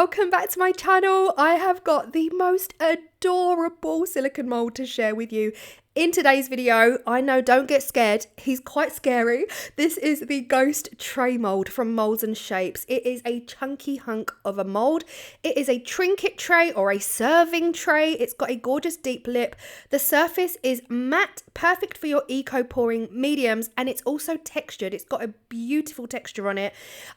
welcome back to my channel. I have got the most adorable silicone mold to share with you in today's video. I know, don't get scared, he's quite scary. This is the Ghost Tray mold from Moulds and Shapes. It is a chunky hunk of a mold. It is a trinket tray or a serving tray. It's got a gorgeous deep lip. The surface is matte, perfect for your eco pouring mediums, and it's also textured. It's got a beautiful texture on it.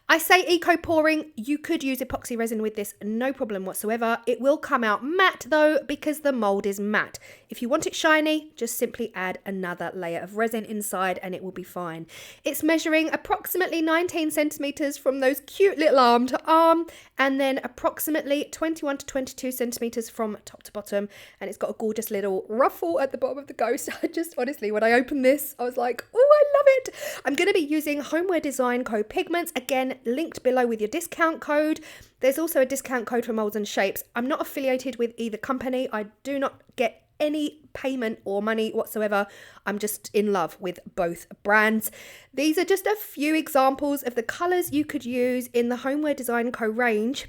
I say eco pouring, you could use epoxy resin with this, no problem whatsoever. It will come out matte though because the mold is matte. If you want it shiny, just simply add another layer of resin inside and it will be fine. It's measuring approximately 19 centimeters from those cute little arm to arm, and then approximately 21 to 22 centimeters from top to bottom, and it's got a gorgeous little ruffle at the bottom of the Ghost. I just honestly, when I opened this, I was like, oh, I love it. I'm going to be using homeware design code Pigments, again linked below with your discount code. There's also a discount code for Moulds and Shapes. I'm not affiliated with either company. I do not get any payment or money whatsoever. I'm just in love with both brands. These are just a few examples of the colours you could use in the Homeware Design Co range.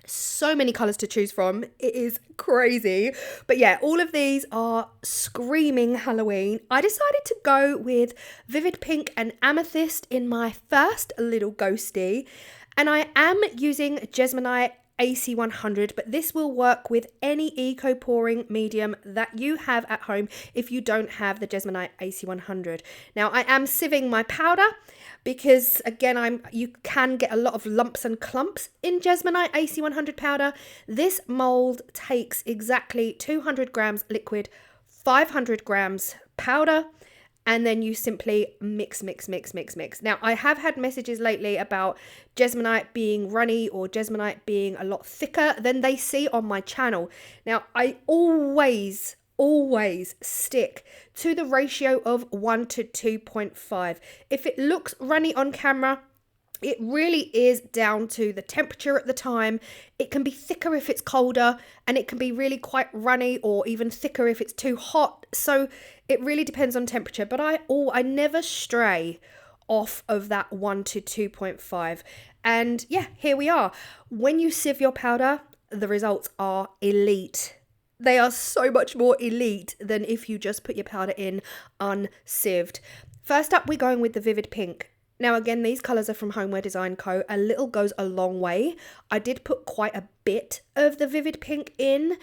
So many colours to choose from. It is crazy. But yeah, all of these are screaming Halloween. I decided to go with Vivid Pink and Amethyst in my first little ghosty. And I am using Jesmonite AC100, but this will work with any eco pouring medium that you have at home if you don't have the Jesmonite AC100. Now I am sieving my powder because again you can get a lot of lumps and clumps in Jesmonite AC100 powder. This mold takes exactly 200 grams liquid, 500 grams powder, and then you simply mix. Now, I have had messages lately about Jesmonite being runny or Jesmonite being a lot thicker than they see on my channel. Now, I always stick to the ratio of 1 to 2.5. If it looks runny on camera, it really is down to the temperature at the time. It can be thicker if it's colder, and it can be really quite runny or even thicker if it's too hot. So it really depends on temperature, but I never stray off of that 1 to 2.5. And yeah, here we are. When you sieve your powder, the results are elite. They are so much more elite than if you just put your powder in unsieved. First up, we're going with the Vivid Pink. Now again, these colours are from Homeware Design Co. A little goes a long way. I did put quite a bit of the Vivid Pink in,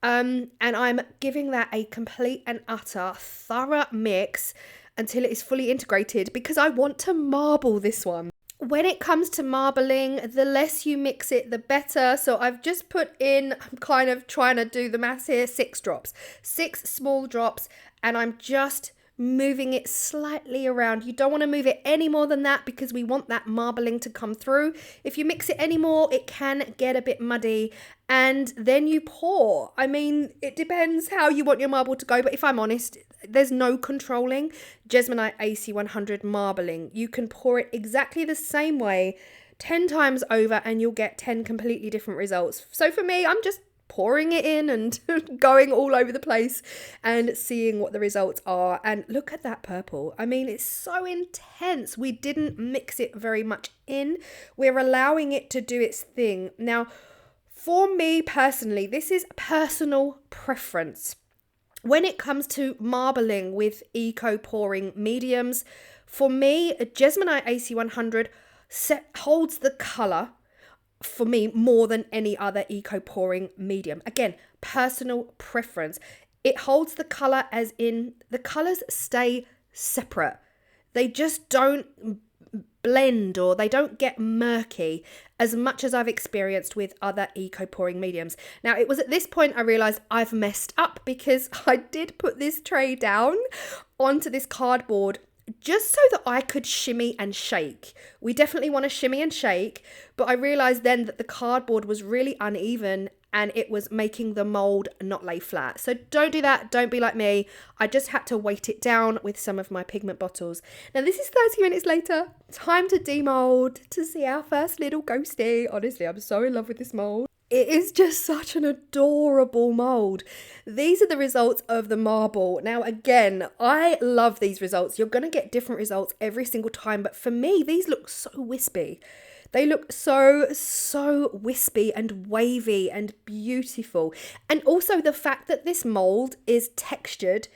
and I'm giving that a complete and utter thorough mix until it is fully integrated because I want to marble this one. When it comes to marbling, the less you mix it, the better. So I've just put in, I'm kind of trying to do the maths here, 6 drops, 6 small drops, and I'm just moving it slightly around. You don't want to move it any more than that because we want that marbling to come through. If you mix it any more, it can get a bit muddy, and then you pour. I mean, it depends how you want your marble to go, but if I'm honest, there's no controlling Jesmonite AC100 marbling. You can pour it exactly the same way 10 times over and you'll get 10 completely different results. So for me, I'm just pouring it in and going all over the place and seeing what the results are. And look at that purple. I mean, it's so intense. We didn't mix it very much in. We're allowing it to do its thing. Now, for me personally, this is personal preference. When it comes to marbling with eco pouring mediums, for me, a Jesmonite AC100 holds the colour for me more than any other eco pouring medium. Again, personal preference. It holds the color as in the colors stay separate. They just don't blend or they don't get murky as much as I've experienced with other eco pouring mediums. Now, it was at this point I realized I've messed up because I did put this tray down onto this cardboard just so that I could shimmy and shake. We definitely want to shimmy and shake, but I realized then that the cardboard was really uneven and it was making the mold not lay flat. So don't do that. Don't be like me. I just had to weight it down with some of my pigment bottles. Now this is 30 minutes later. Time to demold to see our first little ghosty. Honestly, I'm so in love with this mold. It is just such an adorable mold. These are the results of the marble. Now, again, I love these results. You're going to get different results every single time, but for me, these look so wispy. They look so wispy and wavy and beautiful. And also the fact that this mold is textured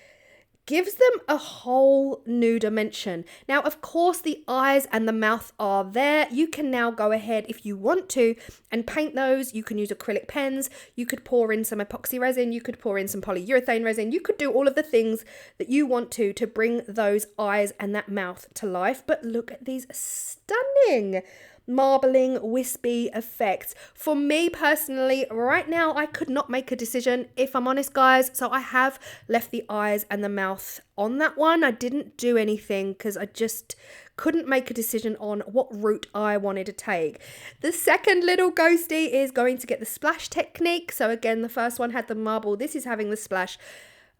gives them a whole new dimension. Now, of course, the eyes and the mouth are there. You can now go ahead if you want to and paint those. You can use acrylic pens. You could pour in some epoxy resin. You could pour in some polyurethane resin. You could do all of the things that you want to bring those eyes and that mouth to life. But look at these stunning marbling wispy effects. For me personally, right now I could not make a decision, if I'm honest, guys. So I have left the eyes and the mouth on that one. I didn't do anything because I just couldn't make a decision on what route I wanted to take. The second little ghosty is going to get the splash technique. So again, the first one had the marble. This is having the splash.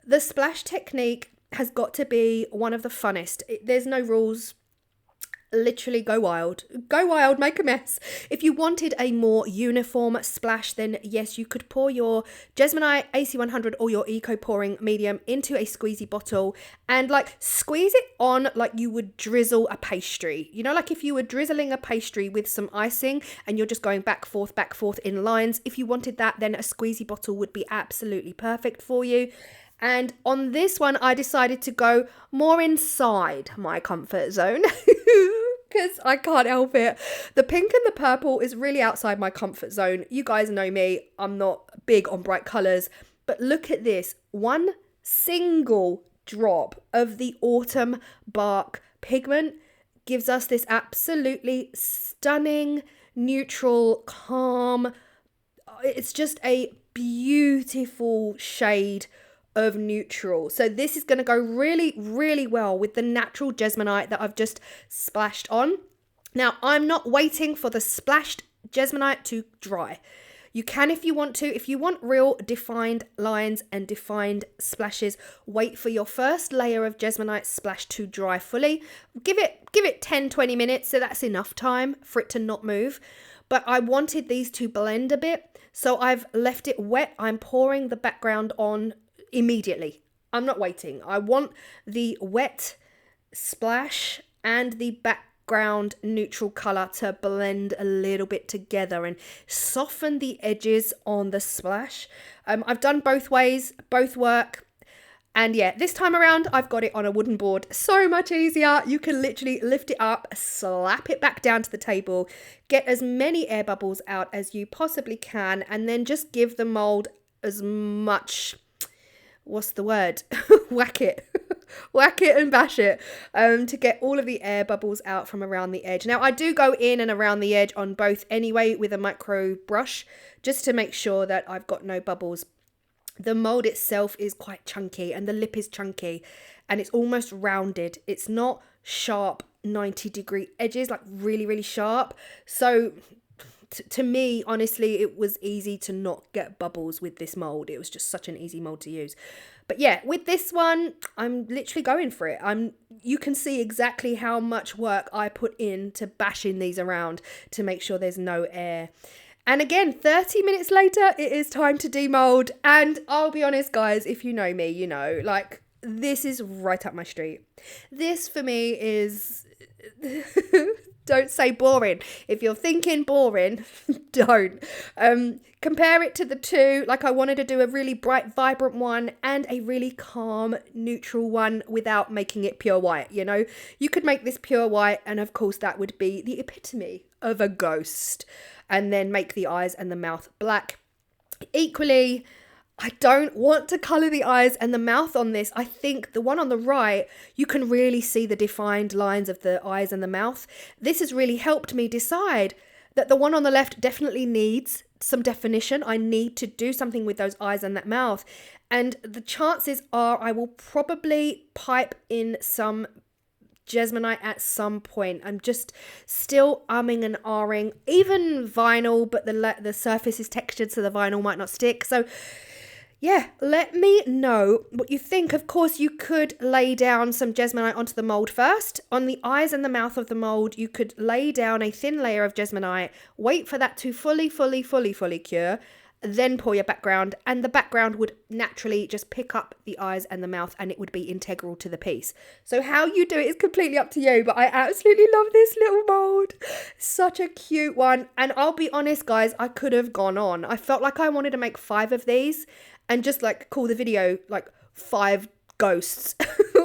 The splash technique has got to be one of the funnest. There's no rules. Literally go wild, make a mess. If you wanted a more uniform splash, then yes, you could pour your Jesmonite AC100 or your eco pouring medium into a squeezy bottle and like squeeze it on like you would drizzle a pastry. You know, like if you were drizzling a pastry with some icing and you're just going back forth in lines. If you wanted that, then a squeezy bottle would be absolutely perfect for you. And on this one, I decided to go more inside my comfort zone because I can't help it. The pink and the purple is really outside my comfort zone. You guys know me, I'm not big on bright colours, but look at this. One single drop of the autumn bark pigment gives us this absolutely stunning, neutral, calm. It's just a beautiful shade of neutral. So this is going to go really well with the natural Jesmonite that I've just splashed on. Now, I'm not waiting for the splashed Jesmonite to dry. You can if you want to. If you want real defined lines and defined splashes, wait for your first layer of Jesmonite splash to dry fully. Give it 10-20 minutes, so that's enough time for it to not move. But I wanted these to blend a bit, so I've left it wet. I'm pouring the background on immediately. I'm not waiting. I want the wet splash and the background neutral color to blend a little bit together and soften the edges on the splash. I've done both ways, both work. And yeah, this time around, I've got it on a wooden board. So much easier. You can literally lift it up, slap it back down to the table, get as many air bubbles out as you possibly can, and then just give the mold as much, what's the word? Whack it. Whack it and bash it to get all of the air bubbles out from around the edge. Now, I do go in and around the edge on both anyway with a micro brush just to make sure that I've got no bubbles. The mold itself is quite chunky and the lip is chunky and it's almost rounded. It's not sharp 90-degree edges, like really sharp. So to me, honestly, it was easy to not get bubbles with this mold. It was just such an easy mold to use. But yeah, with this one, I'm literally going for it. You can see exactly how much work I put in to bashing these around to make sure there's no air. And again, 30 minutes later, it is time to demold. And I'll be honest, guys, if you know me, you know, like, this is right up my street. This for me is... Don't say boring. If you're thinking boring, don't. Compare it to the two. Like, I wanted to do a really bright, vibrant one and a really calm, neutral one without making it pure white, you know? You could make this pure white and, of course, that would be the epitome of a ghost. And then make the eyes and the mouth black. Equally, I don't want to colour the eyes and the mouth on this. I think the one on the right, you can really see the defined lines of the eyes and the mouth. This has really helped me decide that the one on the left definitely needs some definition. I need to do something with those eyes and that mouth. And the chances are I will probably pipe in some Jesmonite at some point. I'm just still umming and ahhing. Even vinyl, but the surface is textured so the vinyl might not stick. So yeah, let me know what you think. Of course, you could lay down some Jesmonite onto the mold first. On the eyes and the mouth of the mold, you could lay down a thin layer of Jesmonite, wait for that to fully cure, then pour your background, and the background would naturally just pick up the eyes and the mouth, and it would be integral to the piece. So how you do it is completely up to you, but I absolutely love this little mold. Such a cute one. And I'll be honest, guys, I could have gone on. I felt like I wanted to make 5 of these and just like call the video like 5 ghosts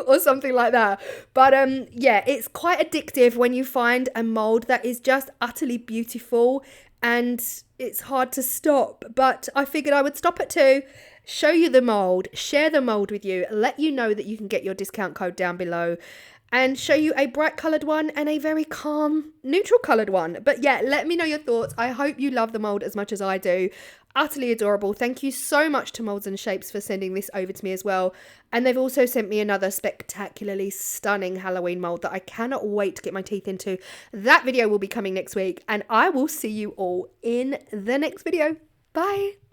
or something like that. But yeah, it's quite addictive when you find a mold that is just utterly beautiful, and it's hard to stop. But I figured I would stop at 2, show you the mold, share the mold with you, let you know that you can get your discount code down below, and show you a bright coloured one and a very calm neutral coloured one. But yeah, let me know your thoughts. I hope you love the mold as much as I do. Utterly adorable. Thank you so much to Moulds and Shapes for sending this over to me as well. And they've also sent me another spectacularly stunning Halloween mold that I cannot wait to get my teeth into. That video will be coming next week, and I will see you all in the next video. Bye.